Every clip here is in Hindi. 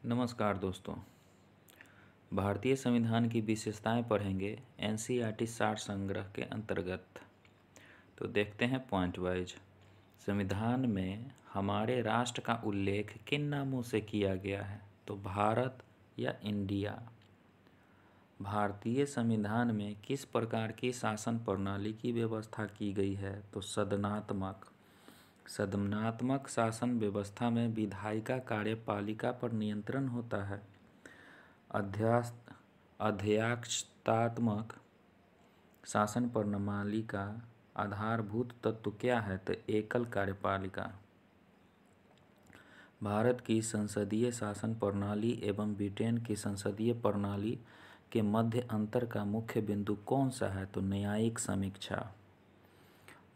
नमस्कार दोस्तों। भारतीय संविधान की विशेषताएं पढ़ेंगे एनसीईआरटी सार संग्रह के अंतर्गत। तो देखते हैं पॉइंट वाइज। संविधान में हमारे राष्ट्र का उल्लेख किन नामों से किया गया है? तो भारत या इंडिया। भारतीय संविधान में किस प्रकार की शासन प्रणाली की व्यवस्था की गई है? तो सदनात्मक शासन व्यवस्था में विधायिका कार्यपालिका पर नियंत्रण होता है। अध्यक्षतात्मक शासन प्रणाली का आधारभूत तत्व क्या है? तो एकल कार्यपालिका। भारत की संसदीय शासन प्रणाली एवं ब्रिटेन की संसदीय प्रणाली के मध्य अंतर का मुख्य बिंदु कौन सा है? तो न्यायिक समीक्षा।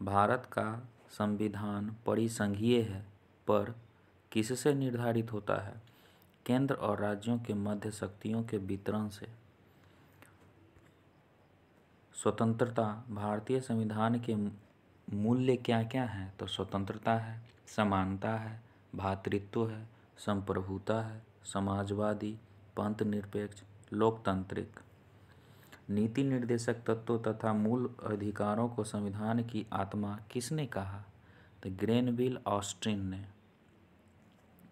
भारत का संविधान परिसंघीय है पर किससे निर्धारित होता है? केंद्र और राज्यों के मध्य शक्तियों के वितरण से। स्वतंत्रता। भारतीय संविधान के मूल्य क्या क्या हैं? तो स्वतंत्रता है, समानता है, भ्रातृत्व है, संप्रभुता है, समाजवादी, पंथ निरपेक्ष, लोकतांत्रिक। नीति निर्देशक तत्वों तथा मूल अधिकारों को संविधान की आत्मा किसने कहा? तो ग्रेनविल ऑस्टिन ने।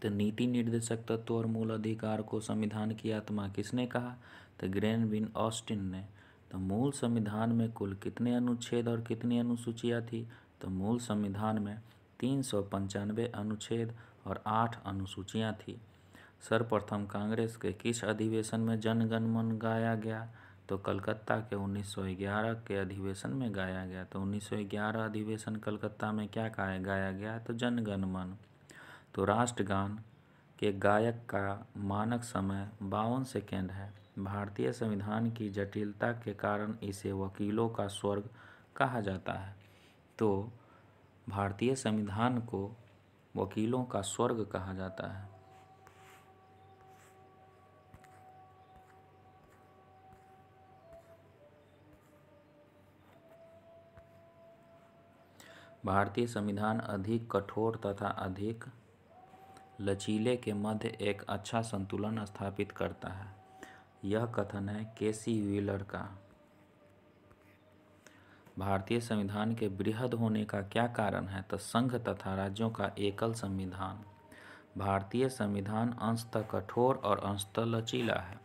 तो नीति निर्देशक तत्व और मूल अधिकार को संविधान की आत्मा किसने कहा? तो ग्रेनविल ऑस्टिन ने। तो मूल संविधान में कुल कितने अनुच्छेद और कितनी अनुसूचियाँ थी? तो मूल संविधान में 395 अनुच्छेद और 8 अनुसूचियाँ थी। सर्वप्रथम कांग्रेस के किस अधिवेशन में जन गण मन गाया गया? तो कलकत्ता के 1911 के अधिवेशन में गाया गया। तो 1911 अधिवेशन कलकत्ता में क्या गाया गया? तो जन गण मन। तो राष्ट्रगान के गायक का मानक समय 52 सेकेंड है। भारतीय संविधान की जटिलता के कारण इसे वकीलों का स्वर्ग कहा जाता है। तो भारतीय संविधान को वकीलों का स्वर्ग कहा जाता है। भारतीय संविधान अधिक कठोर तथा अधिक लचीले के मध्य एक अच्छा संतुलन स्थापित करता है। यह कथन है केसी व्हीलर का। भारतीय संविधान के बृहद होने का क्या कारण है? तो संघ तथा राज्यों का एकल संविधान। भारतीय संविधान अंशतः कठोर और अंशतः लचीला है।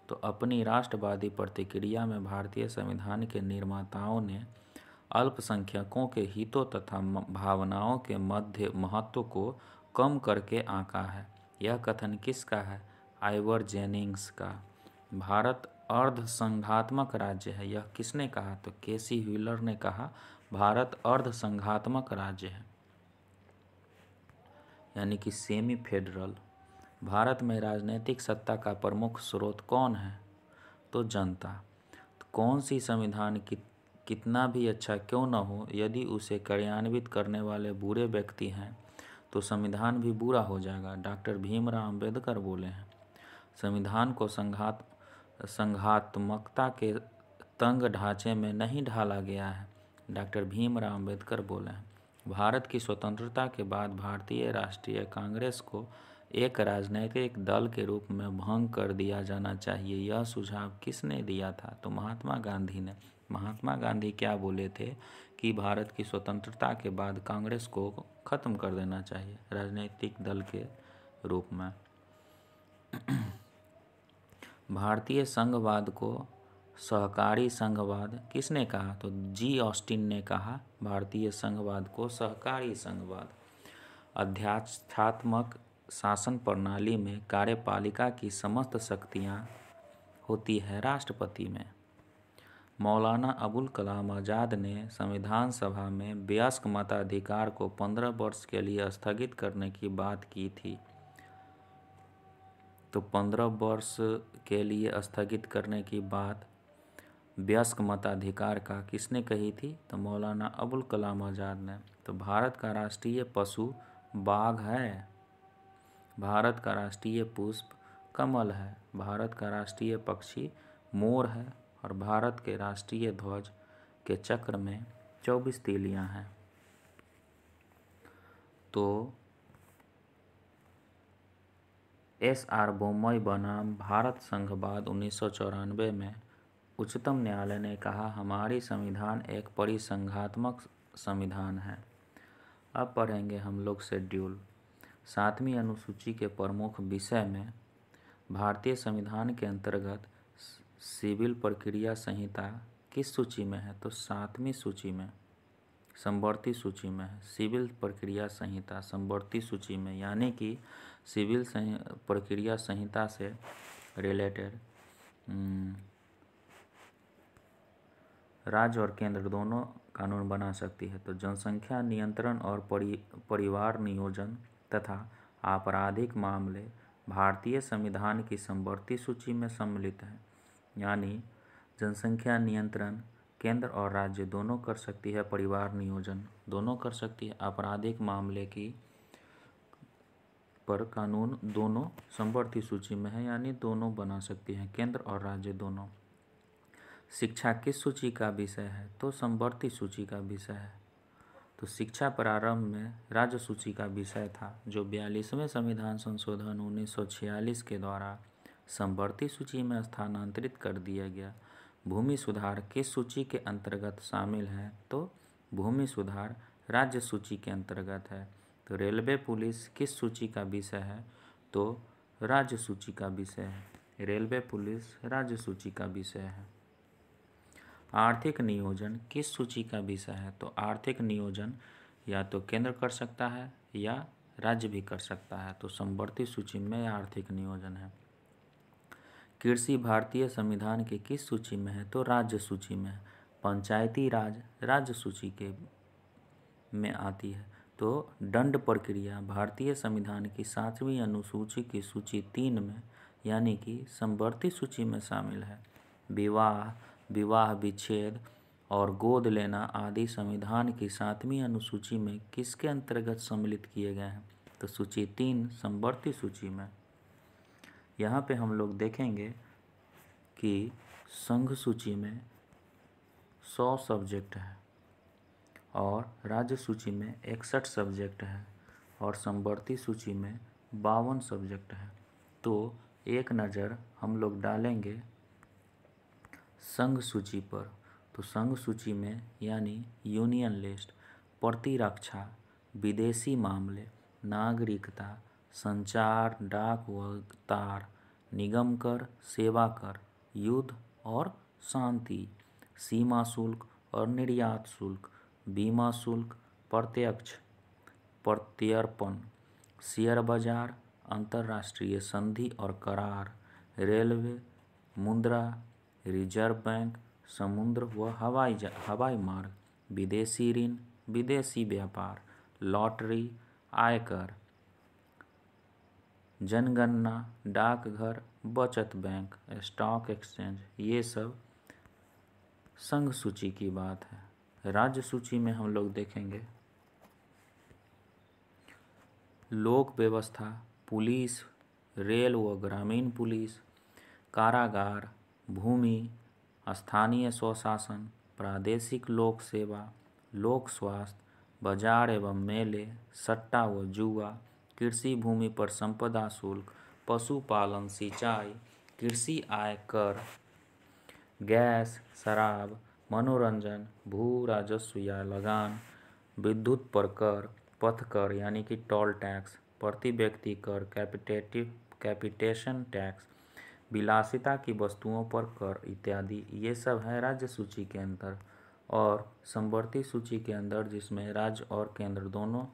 तो अपनी राष्ट्रवादी प्रतिक्रिया में भारतीय संविधान के निर्माताओं ने अल्पसंख्यकों के हितों तथा भावनाओं के मध्य महत्व को कम करके आंका है। यह कथन किसका है? आइवर जेनिंग्स का। भारत अर्ध संघात्मक राज्य है। यह किसने कहा? तो केसी व्हीलर ने कहा भारत अर्ध संघात्मक राज्य है, यानी कि सेमी फेडरल। भारत में राजनीतिक सत्ता का प्रमुख स्रोत कौन है? तो जनता। तो कौन सी संविधान कितना भी अच्छा क्यों न हो, यदि उसे कार्यान्वित करने वाले बुरे व्यक्ति हैं तो संविधान भी बुरा हो जाएगा। डॉक्टर भीमराव अंबेडकर बोले हैं। संविधान को संघात्मकता के तंग ढांचे में नहीं ढाला गया है। डॉक्टर भीमराव अंबेडकर बोले हैं। भारत की स्वतंत्रता के बाद भारतीय राष्ट्रीय कांग्रेस को एक राजनीतिक दल के रूप में भंग कर दिया जाना चाहिए। यह सुझाव किसने दिया था? तो महात्मा गांधी ने। महात्मा गांधी क्या बोले थे? कि भारत की स्वतंत्रता के बाद कांग्रेस को खत्म कर देना चाहिए राजनीतिक दल के रूप में। भारतीय संघवाद को सहकारी संघवाद किसने कहा? तो जी ऑस्टिन ने कहा भारतीय संघवाद को सहकारी संघवाद। अध्यक्षात्मक शासन प्रणाली में कार्यपालिका की समस्त शक्तियां होती है राष्ट्रपति में। मौलाना अबुल कलाम आज़ाद ने संविधान सभा में वयस्क मताधिकार को 15 वर्ष के लिए स्थगित करने की बात की थी। तो 15 वर्ष के लिए स्थगित करने की बात वयस्क मताधिकार का किसने कही थी? तो मौलाना अबुल कलाम आज़ाद ने। तो भारत का राष्ट्रीय पशु बाघ है। भारत का राष्ट्रीय पुष्प कमल है। भारत का राष्ट्रीय पक्षी मोर है। और भारत के राष्ट्रीय ध्वज के चक्र में 24 तीलियां हैं। तो S.R. बोम्मई बनाम भारत संघवाद 1994 में उच्चतम न्यायालय ने कहा हमारी संविधान एक परिसंघात्मक संविधान है। अब पढ़ेंगे हम लोग शेड्यूल। 7वीं अनुसूची के प्रमुख विषय में भारतीय संविधान के अंतर्गत सिविल प्रक्रिया संहिता किस सूची में है? तो 7वीं सूची में, समवर्ती सूची में है। सिविल प्रक्रिया संहिता समवर्ती सूची में, यानी कि सिविल प्रक्रिया संहिता से रिलेटेड राज्य और केंद्र दोनों कानून बना सकती है। तो जनसंख्या नियंत्रण और परिवार नियोजन तथा आपराधिक मामले भारतीय संविधान की समवर्ती सूची में सम्मिलित हैं, यानी जनसंख्या नियंत्रण केंद्र और राज्य दोनों कर सकती है, परिवार नियोजन दोनों कर सकती है, आपराधिक मामले की पर कानून दोनों समवर्ती सूची में है, यानी दोनों बना सकती हैं, केंद्र और राज्य दोनों। शिक्षा किस सूची का विषय है? तो समवर्ती सूची का विषय है। तो शिक्षा प्रारंभ में राज्य सूची का विषय था, जो 42वें संविधान संशोधन 1946 के द्वारा समवर्ती सूची में स्थानांतरित कर दिया गया। भूमि सुधार किस सूची के अंतर्गत शामिल है? तो भूमि सुधार राज्य सूची के अंतर्गत है। तो रेलवे पुलिस किस सूची का विषय है? तो राज्य सूची का विषय है। रेलवे पुलिस राज्य सूची का विषय है। आर्थिक नियोजन किस सूची का विषय है? तो आर्थिक नियोजन या तो केंद्र कर सकता है या राज्य भी कर सकता है। तो समवर्ती सूची में आर्थिक नियोजन है। कृषि भारतीय संविधान के किस सूची में है? तो राज्य सूची में है। पंचायती राज राज्य सूची के में आती है। तो दंड प्रक्रिया भारतीय संविधान की 7वीं अनुसूची की सूची 3 में, यानी कि समवर्ती सूची में शामिल है। विवाह विच्छेद और गोद लेना आदि संविधान की 7वीं अनुसूची में किसके अंतर्गत सम्मिलित किए गए हैं? तो सूची 3 समवर्ती सूची में। यहाँ पे हम लोग देखेंगे कि संघ सूची में 100 सब्जेक्ट है और राज्य सूची में 61 सब्जेक्ट है और समवर्ती सूची में 52 सब्जेक्ट है। तो एक नज़र हम लोग डालेंगे संघ सूची पर। तो संघ सूची में, यानी यूनियन लिस्ट, प्रतिरक्षा, विदेशी मामले, नागरिकता, संचार, डाक व तार, निगम कर, सेवा कर, युद्ध और शांति, सीमा शुल्क और निर्यात शुल्क, बीमा शुल्क, प्रत्यक्ष प्रत्यर्पण, शेयर बाजार, अंतर्राष्ट्रीय संधि और करार, रेलवे, मुद्रा, रिजर्व बैंक, समुद्र व हवाई मार्ग, विदेशी ऋण, विदेशी व्यापार, लॉटरी, आयकर, जनगणना, डाकघर, बचत बैंक, स्टॉक एक्सचेंज, ये सब संघ सूची की बात है। राज्य सूची में हम लोग देखेंगे लोक व्यवस्था, पुलिस, रेल व ग्रामीण पुलिस, कारागार, भूमि, स्थानीय स्वशासन, प्रादेशिक लोक सेवा, लोक स्वास्थ्य, बाजार एवं मेले, सट्टा व जुआ, कृषि भूमि पर संपदा शुल्क, पशुपालन, सिंचाई, कृषि आय कर, गैस, शराब, मनोरंजन, भू राजस्व या लगान, विद्युत पर कर, पथ कर यानी कि टोल टैक्स, प्रति व्यक्ति कर, कैपिटेशन टैक्स, विलासिता की वस्तुओं पर कर इत्यादि, ये सब है राज्य सूची के अंदर। और समवर्ती सूची के अंदर जिसमें राज्य और केंद्र दोनों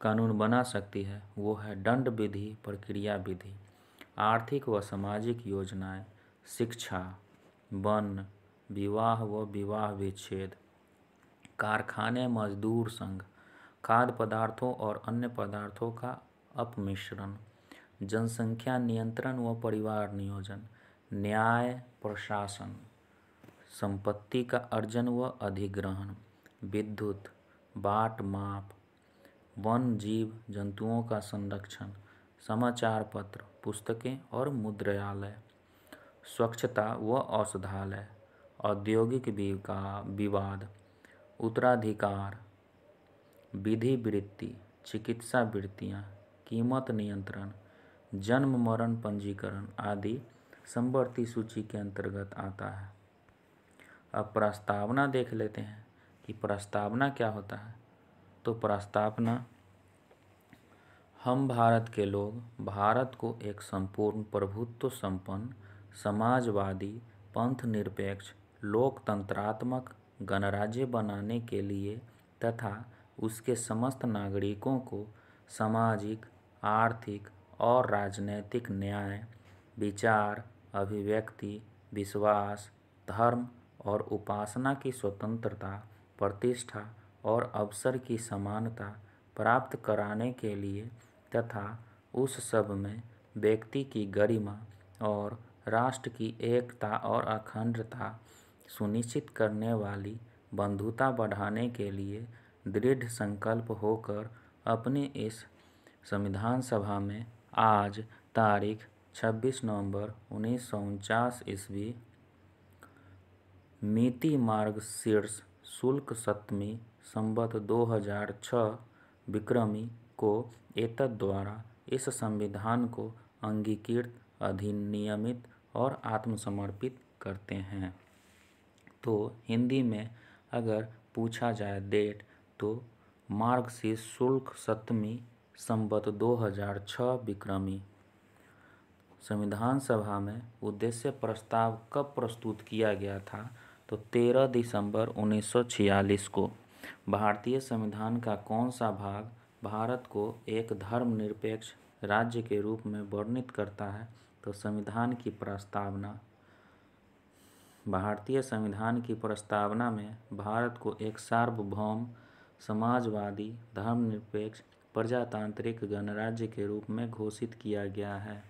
कानून बना सकती है, वो है दंड विधि, प्रक्रिया विधि, आर्थिक व सामाजिक योजनाएं, शिक्षा, वन, विवाह व विवाह विच्छेद, कारखाने, मजदूर संघ, खाद्य पदार्थों और अन्य पदार्थों का अपमिश्रण, जनसंख्या नियंत्रण व परिवार नियोजन, न्याय प्रशासन, संपत्ति का अर्जन व अधिग्रहण, विद्युत, बाट माप, वन जीव जंतुओं का संरक्षण, समाचार पत्र, पुस्तकें और मुद्रणालय, स्वच्छता व औषधालय, औद्योगिक विवाद, उत्तराधिकार, विधि वृत्ति, चिकित्सा वृत्तियाँ, कीमत नियंत्रण, जन्म मरण पंजीकरण आदि समवर्ती सूची के अंतर्गत आता है। अब प्रस्तावना देख लेते हैं कि प्रस्तावना क्या होता है। तो प्रस्तावना, हम भारत के लोग भारत को एक संपूर्ण प्रभुत्व संपन्न समाजवादी पंथ निरपेक्ष लोकतंत्रात्मक गणराज्य बनाने के लिए तथा उसके समस्त नागरिकों को सामाजिक, आर्थिक और राजनैतिक न्याय, विचार, अभिव्यक्ति, विश्वास, धर्म और उपासना की स्वतंत्रता, प्रतिष्ठा और अवसर की समानता प्राप्त कराने के लिए तथा उस सब में व्यक्ति की गरिमा और राष्ट्र की एकता और अखंडता सुनिश्चित करने वाली बंधुता बढ़ाने के लिए दृढ़ संकल्प होकर अपनी इस संविधान सभा में आज तारीख 26 नवंबर 1949 ईस्वी मिति मार्गशीर्ष शुक्ल सप्तमी संवत 2006 विक्रमी को एतद् द्वारा इस संविधान को अंगीकृत, अधिनियमित और आत्मसमर्पित करते हैं। तो हिंदी में अगर पूछा जाए डेट तो मार्गशीर्ष शुक्ल सप्तमी संवत 2006 विक्रमी। संविधान सभा में उद्देश्य प्रस्ताव कब प्रस्तुत किया गया था? तो 13 दिसंबर 1946 को। भारतीय संविधान का कौन सा भाग भारत को एक धर्मनिरपेक्ष राज्य के रूप में वर्णित करता है? तो संविधान की प्रस्तावना। भारतीय संविधान की प्रस्तावना में भारत को एक सार्वभौम, समाजवादी, धर्मनिरपेक्ष, प्रजातांत्रिक गणराज्य के रूप में घोषित किया गया है।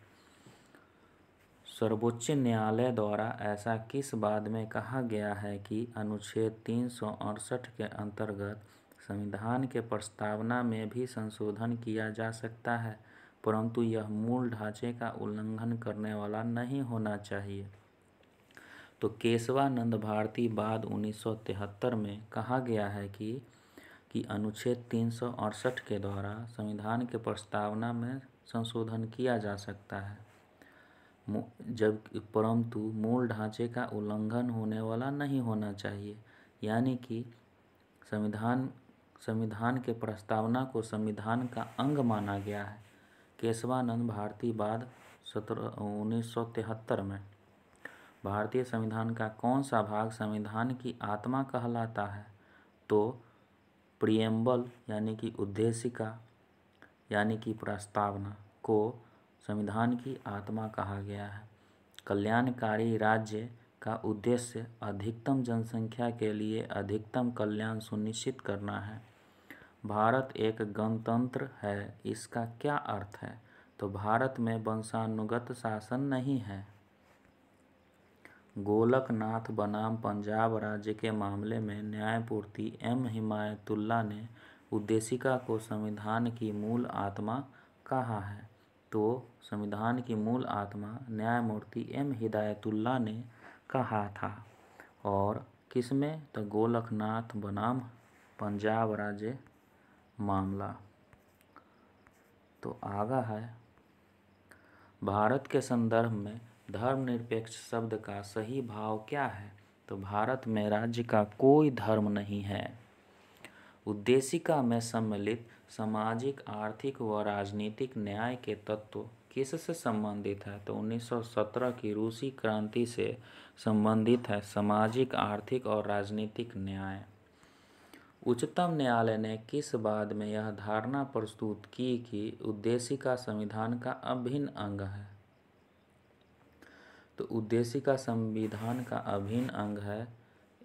सर्वोच्च न्यायालय द्वारा ऐसा किस बात में कहा गया है कि अनुच्छेद 368 के अंतर्गत संविधान के प्रस्तावना में भी संशोधन किया जा सकता है, परंतु यह मूल ढांचे का उल्लंघन करने वाला नहीं होना चाहिए। तो केशवानंद भारती बाद 1973 में कहा गया है कि अनुच्छेद 368 के द्वारा संविधान के प्रस्तावना में संशोधन किया जा सकता है, जब परंतु मूल ढांचे का उल्लंघन होने वाला नहीं होना चाहिए। यानी कि संविधान के प्रस्तावना को संविधान का अंग माना गया है। केशवानंद भारती बाद 1973 में। भारतीय संविधान का कौन सा भाग संविधान की आत्मा कहलाता है? तो प्रिएम्बल यानी कि उद्देशिका यानी कि प्रस्तावना को संविधान की आत्मा कहा गया है। कल्याणकारी राज्य का उद्देश्य अधिकतम जनसंख्या के लिए अधिकतम कल्याण सुनिश्चित करना है। भारत एक गणतंत्र है, इसका क्या अर्थ है? तो भारत में वंशानुगत शासन नहीं है। गोलकनाथ बनाम पंजाब राज्य के मामले में न्यायमूर्ति एम हिदायतुल्लाह ने उद्देशिका को संविधान की मूल आत्मा कहा है। तो संविधान की मूल आत्मा न्यायमूर्ति एम हिदायतुल्लाह ने कहा था। और किसमें? तो गोलकनाथ बनाम पंजाब राज्य मामला। तो आगा है, भारत के संदर्भ में धर्मनिरपेक्ष शब्द का सही भाव क्या है? तो भारत में राज्य का कोई धर्म नहीं है। उद्देशिका में सम्मिलित सामाजिक, आर्थिक व राजनीतिक न्याय के तत्व किससे संबंधित है? तो 1917 की रूसी क्रांति से संबंधित है सामाजिक, आर्थिक और राजनीतिक न्याय। उच्चतम न्यायालय ने किस बात में यह धारणा प्रस्तुत की कि उद्देशिका संविधान का अभिन्न अंग है? तो उद्देशिका संविधान का अभिन्न अंग है।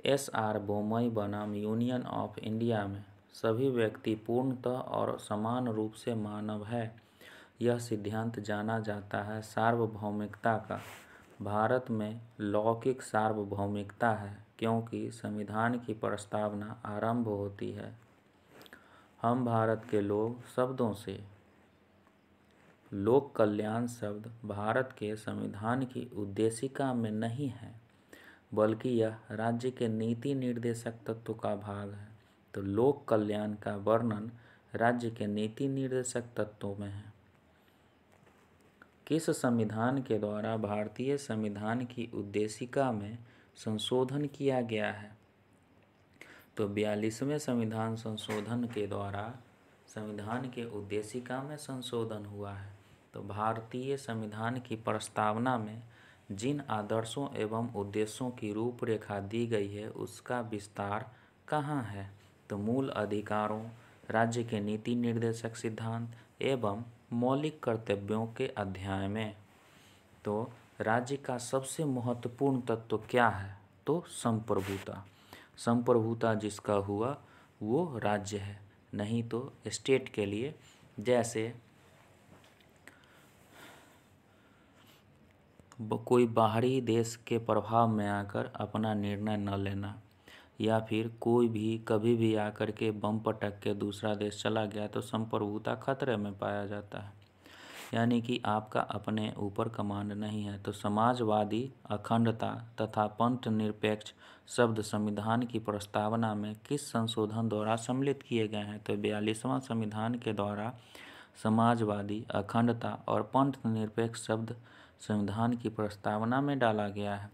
एस.आर. बोमई बनाम यूनियन ऑफ इंडिया में सभी व्यक्ति पूर्णतः और समान रूप से मानव है। यह सिद्धांत जाना जाता है सार्वभौमिकता का। भारत में लौकिक सार्वभौमिकता है क्योंकि संविधान की प्रस्तावना आरंभ होती है हम भारत के लोग शब्दों से। लोक कल्याण शब्द भारत के संविधान की उद्देशिका में नहीं है, बल्कि यह राज्य के नीति निर्देशक तत्व का भाग है। तो लोक कल्याण का वर्णन राज्य के नीति निर्देशक तत्वों में है। किस संविधान के द्वारा भारतीय संविधान की उद्देशिका में संशोधन किया गया है? तो 42वें संविधान संशोधन के द्वारा संविधान के उद्देशिका में संशोधन हुआ है। तो भारतीय संविधान की प्रस्तावना में जिन आदर्शों एवं उद्देश्यों की रूपरेखा दी गई है उसका विस्तार कहाँ है? तो मूल अधिकारों, राज्य के नीति निर्देशक सिद्धांत एवं मौलिक कर्तव्यों के अध्याय में। तो राज्य का सबसे महत्वपूर्ण तत्व क्या है? तो संप्रभुता। संप्रभुता जिसका हुआ वो राज्य है, नहीं तो स्टेट के लिए जैसे कोई बाहरी देश के प्रभाव में आकर अपना निर्णय न लेना, या फिर कोई भी कभी भी आकर के बम पटक के दूसरा देश चला गया तो संप्रभुता खतरे में पाया जाता है, यानी कि आपका अपने ऊपर कमांड नहीं है। तो समाजवादी, अखंडता तथा पंथ निरपेक्ष शब्द संविधान की प्रस्तावना में किस संशोधन द्वारा सम्मिलित किए गए हैं? तो 42वां संविधान के द्वारा समाजवादी, अखंडता और पंथ निरपेक्ष शब्द संविधान की प्रस्तावना में डाला गया है।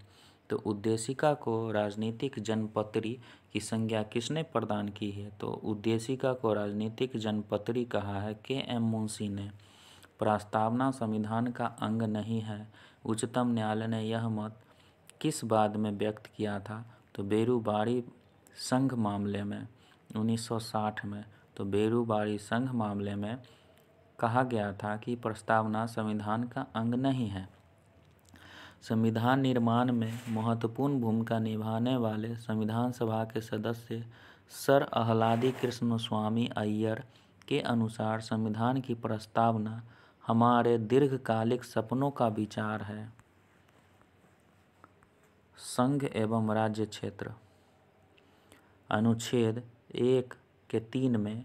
तो उद्देशिका को राजनीतिक जनपत्री की संज्ञा किसने प्रदान की है? तो उद्देशिका को राजनीतिक जनपत्री कहा है के.एम. मुंशी ने। प्रस्तावना संविधान का अंग नहीं है। उच्चतम न्यायालय ने यह मत किस बाद में व्यक्त किया था? तो बेरूबारी संघ मामले में 1960 में। तो बेरूबारी संघ मामले में कहा गया था कि प्रस्तावना संविधान का अंग नहीं है। संविधान निर्माण में महत्वपूर्ण भूमिका निभाने वाले संविधान सभा के सदस्य सर अहलादी कृष्णस्वामी अय्यर के अनुसार संविधान की प्रस्तावना हमारे दीर्घकालिक सपनों का विचार है। संघ एवं राज्य क्षेत्र। अनुच्छेद 1 के 3 में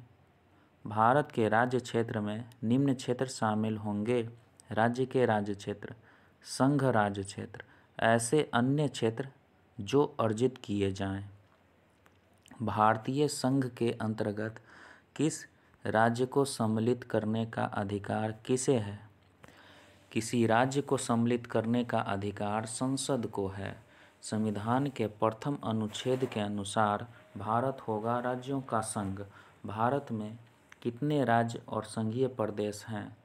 भारत के राज्य क्षेत्र में निम्न क्षेत्र शामिल होंगे: राज्य के राज्य क्षेत्र, संघ राज्य क्षेत्र, ऐसे अन्य क्षेत्र जो अर्जित किए जाएं। भारतीय संघ के अंतर्गत किस राज्य को सम्मिलित करने का अधिकार किसे है? किसी राज्य को सम्मिलित करने का अधिकार संसद को है। संविधान के प्रथम अनुच्छेद के अनुसार भारत होगा राज्यों का संघ। भारत में कितने राज्य और संघीय प्रदेश हैं?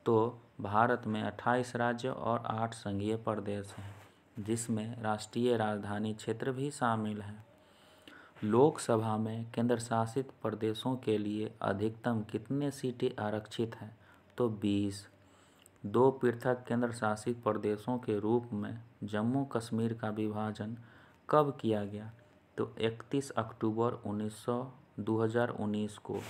तो भारत में 28 राज्य और 8 संघीय प्रदेश हैं, जिसमें राष्ट्रीय राजधानी क्षेत्र भी शामिल है। लोकसभा में केंद्र शासित प्रदेशों के लिए अधिकतम कितने सीटें आरक्षित हैं? तो 20। 2 पृथक केंद्र शासित प्रदेशों के रूप में जम्मू कश्मीर का विभाजन कब किया गया? तो 31 अक्टूबर 2019 को।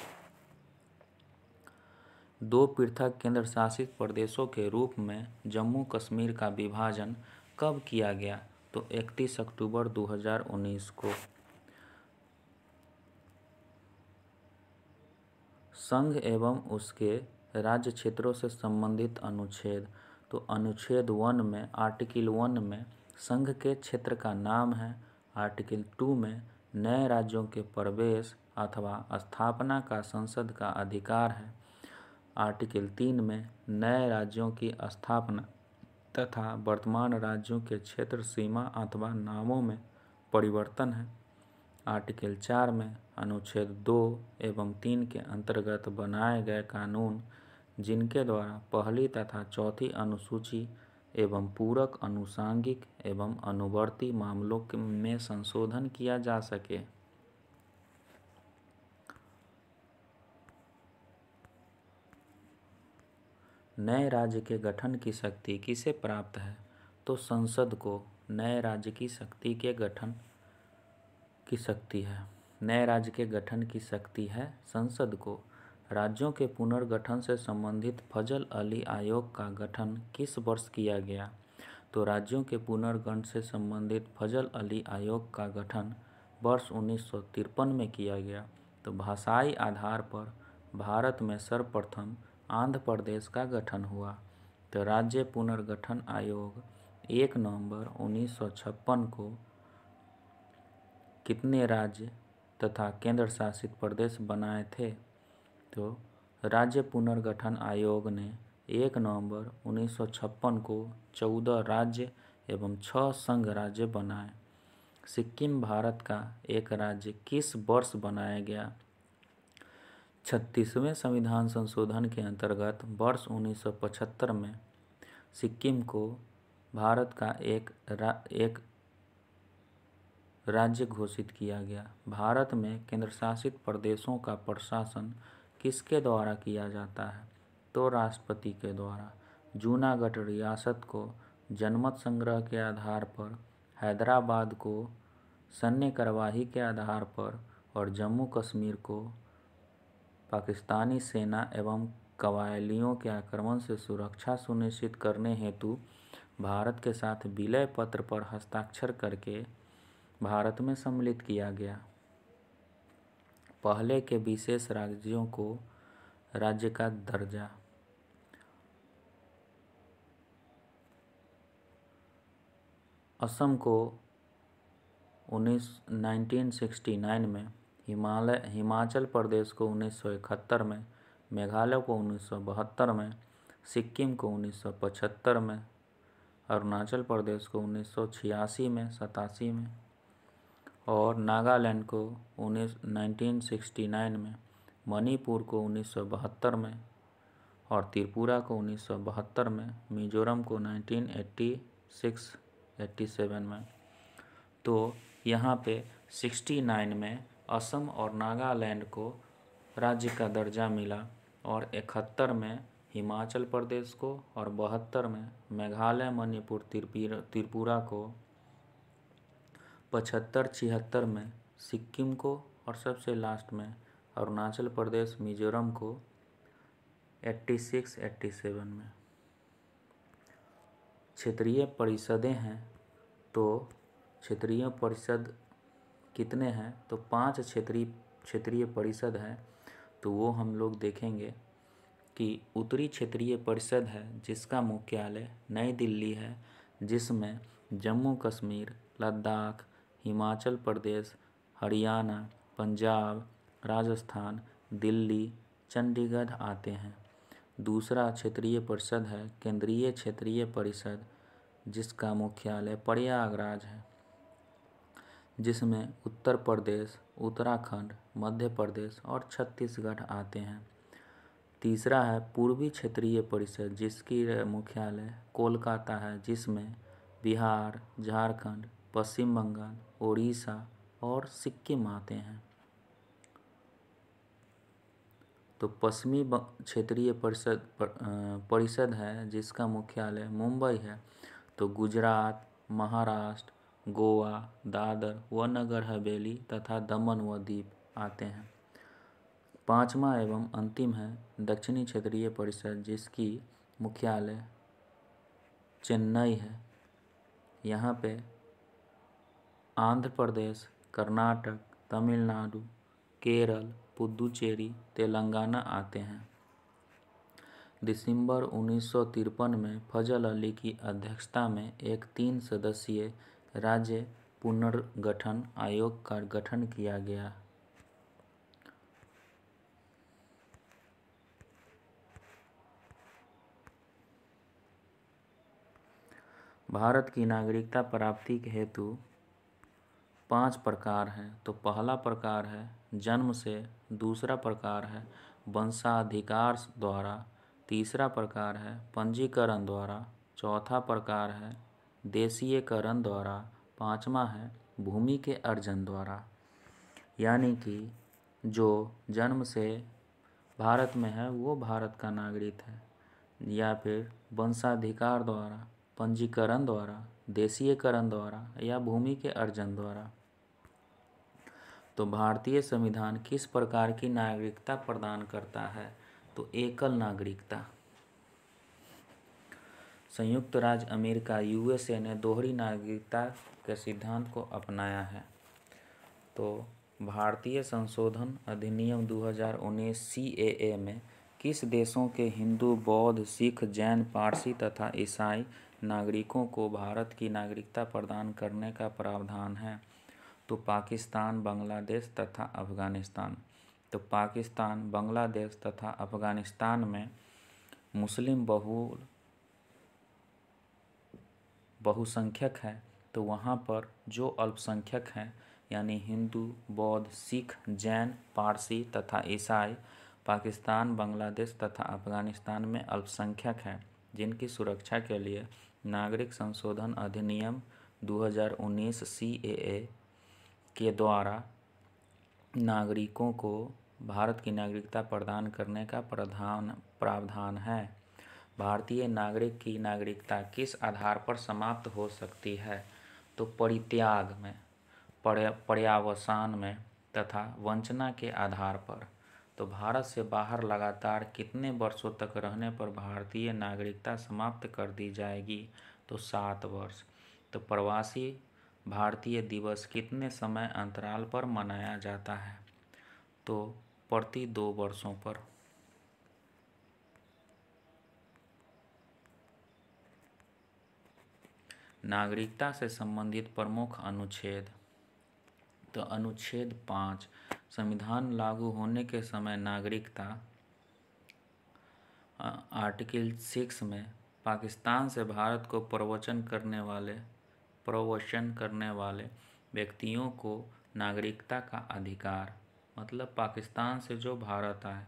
2 पृथक केंद्र शासित प्रदेशों के रूप में जम्मू कश्मीर का विभाजन कब किया गया? तो 31 अक्टूबर 2019 को। संघ एवं उसके राज्य क्षेत्रों से संबंधित अनुच्छेद। तो अनुच्छेद 1 में आर्टिकल 1 में संघ के क्षेत्र का नाम है। आर्टिकल 2 में नए राज्यों के प्रवेश अथवा स्थापना का संसद का अधिकार है। आर्टिकल 3 में नए राज्यों की स्थापना तथा वर्तमान राज्यों के क्षेत्र सीमा अथवा नामों में परिवर्तन है। आर्टिकल 4 में अनुच्छेद 2 एवं 3 के अंतर्गत बनाए गए कानून, जिनके द्वारा पहली तथा चौथी अनुसूची एवं पूरक आनुषंगिक एवं अनुवर्ती मामलों में संशोधन किया जा सके। नए राज्य के गठन की शक्ति किसे प्राप्त है? तो संसद को नए राज्य की शक्ति के गठन की शक्ति है। नए राज्य के गठन की शक्ति है संसद को। राज्यों के पुनर्गठन से संबंधित फजल अली आयोग का गठन किस वर्ष किया गया? तो राज्यों के पुनर्गठन से संबंधित फजल अली आयोग का गठन वर्ष 1953 में किया गया। तो भाषाई आधार पर भारत में सर्वप्रथम आंध्र प्रदेश का गठन हुआ। तो राज्य पुनर्गठन आयोग 1 नवंबर 1956 को कितने राज्य तथा केंद्र शासित प्रदेश बनाए थे? तो राज्य पुनर्गठन आयोग ने 1 नवंबर 1956 को 14 राज्य एवं 6 संघ राज्य बनाए। सिक्किम भारत का एक राज्य किस वर्ष बनाया गया? 36वें संविधान संशोधन के अंतर्गत वर्ष 1975 में सिक्किम को भारत का एक राज्य घोषित किया गया। भारत में केंद्रशासित प्रदेशों का प्रशासन किसके द्वारा किया जाता है? तो राष्ट्रपति के द्वारा। जूनागढ़ रियासत को जनमत संग्रह के आधार पर, हैदराबाद को सैन्य कार्यवाही के आधार पर और जम्मू कश्मीर को पाकिस्तानी सेना एवं कबायलियों के आक्रमण से सुरक्षा सुनिश्चित करने हेतु भारत के साथ विलय पत्र पर हस्ताक्षर करके भारत में सम्मिलित किया गया। पहले के विशेष राज्यों को राज्य का दर्जा। असम को 1969 में, हिमाचल प्रदेश को 1971 में, मेघालय को 1972 में, सिक्किम को 1975 में, अरुणाचल प्रदेश को 1986 में 87 में और नागालैंड को 1969 में, मणिपुर को 1972 में और त्रिपुरा को 1972 में, मिजोरम को 1986-87 में। तो यहाँ पे 69 में असम और नागालैंड को राज्य का दर्जा मिला और 71 में हिमाचल प्रदेश को और 72 में मेघालय, मणिपुर, त्रिपुरा को, 75-76 में सिक्किम को और सबसे लास्ट में अरुणाचल प्रदेश, मिजोरम को 86-87 में। क्षेत्रीय परिषदें हैं तो क्षेत्रीय परिषद कितने हैं? तो 5 क्षेत्रीय परिषद है। तो वो हम लोग देखेंगे कि उत्तरी क्षेत्रीय परिषद है जिसका मुख्यालय नई दिल्ली है, जिसमें जम्मू कश्मीर, लद्दाख, हिमाचल प्रदेश, हरियाणा, पंजाब, राजस्थान, दिल्ली, चंडीगढ़ आते हैं। दूसरा क्षेत्रीय परिषद है केंद्रीय क्षेत्रीय परिषद, जिसका मुख्यालय प्रयागराज है, जिसमें उत्तर प्रदेश, उत्तराखंड, मध्य प्रदेश और छत्तीसगढ़ आते हैं। तीसरा है पूर्वी क्षेत्रीय परिषद, जिसकी मुख्यालय कोलकाता है, जिसमें बिहार, झारखंड, पश्चिम बंगाल, उड़ीसा और सिक्किम आते हैं। तो पश्चिमी क्षेत्रीय परिषद है जिसका मुख्यालय मुंबई है। तो गुजरात, महाराष्ट्र, गोवा, दादर व नगर हवेली तथा दमन व दीव आते हैं। पांचवा एवं अंतिम है दक्षिणी क्षेत्रीय परिषद, जिसकी मुख्यालय चेन्नई है। यहाँ पे आंध्र प्रदेश, कर्नाटक, तमिलनाडु, केरल, पुदुचेरी, तेलंगाना आते हैं। दिसंबर 1953 में फजल अली की अध्यक्षता में एक 3 सदस्यीय राज्य पुनर्गठन आयोग का गठन किया गया। भारत की नागरिकता प्राप्ति के हेतु 5 प्रकार हैं। तो पहला प्रकार है जन्म से, दूसरा प्रकार है वंशाधिकार द्वारा, तीसरा प्रकार है पंजीकरण द्वारा, चौथा प्रकार है देशीयकरण द्वारा, पांचवा है भूमि के अर्जन द्वारा। यानी कि जो जन्म से भारत में है वो भारत का नागरिक है, या फिर वंशाधिकार द्वारा, पंजीकरण द्वारा, देशीयकरण द्वारा या भूमि के अर्जन द्वारा। तो भारतीय संविधान किस प्रकार की नागरिकता प्रदान करता है? तो एकल नागरिकता। संयुक्त राज्य अमेरिका USA ने दोहरी नागरिकता के सिद्धांत को अपनाया है। तो भारतीय संशोधन अधिनियम 2019 CAA में किस देशों के हिंदू, बौद्ध, सिख, जैन, पारसी तथा ईसाई नागरिकों को भारत की नागरिकता प्रदान करने का प्रावधान है? तो पाकिस्तान, बांग्लादेश तथा अफगानिस्तान। तो पाकिस्तान, बांग्लादेश तथा अफगानिस्तान में मुस्लिम बहुसंख्यक है तो वहाँ पर जो अल्पसंख्यक हैं यानी हिंदू, बौद्ध, सिख, जैन, पारसी तथा ईसाई पाकिस्तान, बांग्लादेश तथा अफगानिस्तान में अल्पसंख्यक हैं, जिनकी सुरक्षा के लिए नागरिक संशोधन अधिनियम 2019 CAA के द्वारा नागरिकों को भारत की नागरिकता प्रदान करने का प्रावधान है। भारतीय नागरिक की नागरिकता किस आधार पर समाप्त हो सकती है? तो परित्याग में, पर्यावसान में तथा वंचना के आधार पर। तो भारत से बाहर लगातार कितने वर्षों तक रहने पर भारतीय नागरिकता समाप्त कर दी जाएगी? तो 7 वर्ष। तो प्रवासी भारतीय दिवस कितने समय अंतराल पर मनाया जाता है? तो प्रति 2 वर्षों पर। नागरिकता से संबंधित प्रमुख अनुच्छेद। तो अनुच्छेद 5, संविधान लागू होने के समय नागरिकता। आर्टिकल 6 में पाकिस्तान से भारत को प्रवचन करने वाले व्यक्तियों को नागरिकता का अधिकार, मतलब पाकिस्तान से जो भारत आए।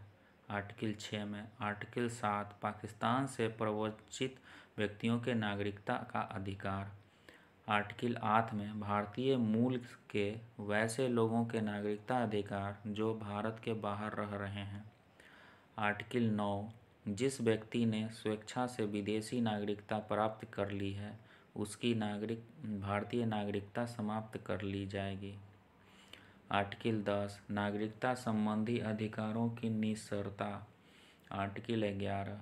आर्टिकल 6 में। आर्टिकल 7, पाकिस्तान से प्रवचित व्यक्तियों के नागरिकता का अधिकार। आर्टिकल 8 में भारतीय मूल के वैसे लोगों के नागरिकता अधिकार जो भारत के बाहर रह रहे हैं। आर्टिकल 9, जिस व्यक्ति ने स्वेच्छा से विदेशी नागरिकता प्राप्त कर ली है उसकी भारतीय नागरिकता समाप्त कर ली जाएगी। आर्टिकल 10, नागरिकता संबंधी अधिकारों की निस्सरता। आर्टिकल 11,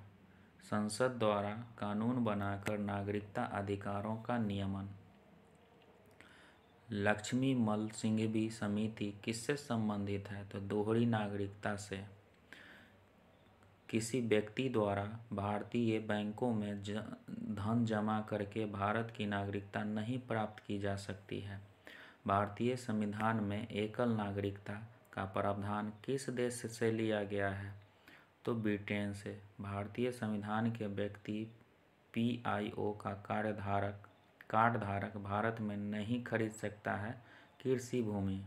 संसद द्वारा कानून बनाकर नागरिकता अधिकारों का नियमन। लक्ष्मी मल सिंघवी समिति किससे संबंधित है? तो दोहरी नागरिकता से। किसी व्यक्ति द्वारा भारतीय बैंकों में धन जमा करके भारत की नागरिकता नहीं प्राप्त की जा सकती है। भारतीय संविधान में एकल नागरिकता का प्रावधान किस देश से लिया गया है? तो ब्रिटेन से। भारतीय संविधान के व्यक्ति PIO का कार्ड धारक भारत में नहीं खरीद सकता है कृषि भूमि।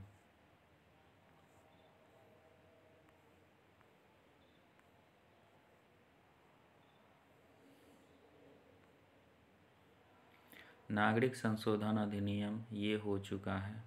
नागरिक संशोधन अधिनियम ये हो चुका है।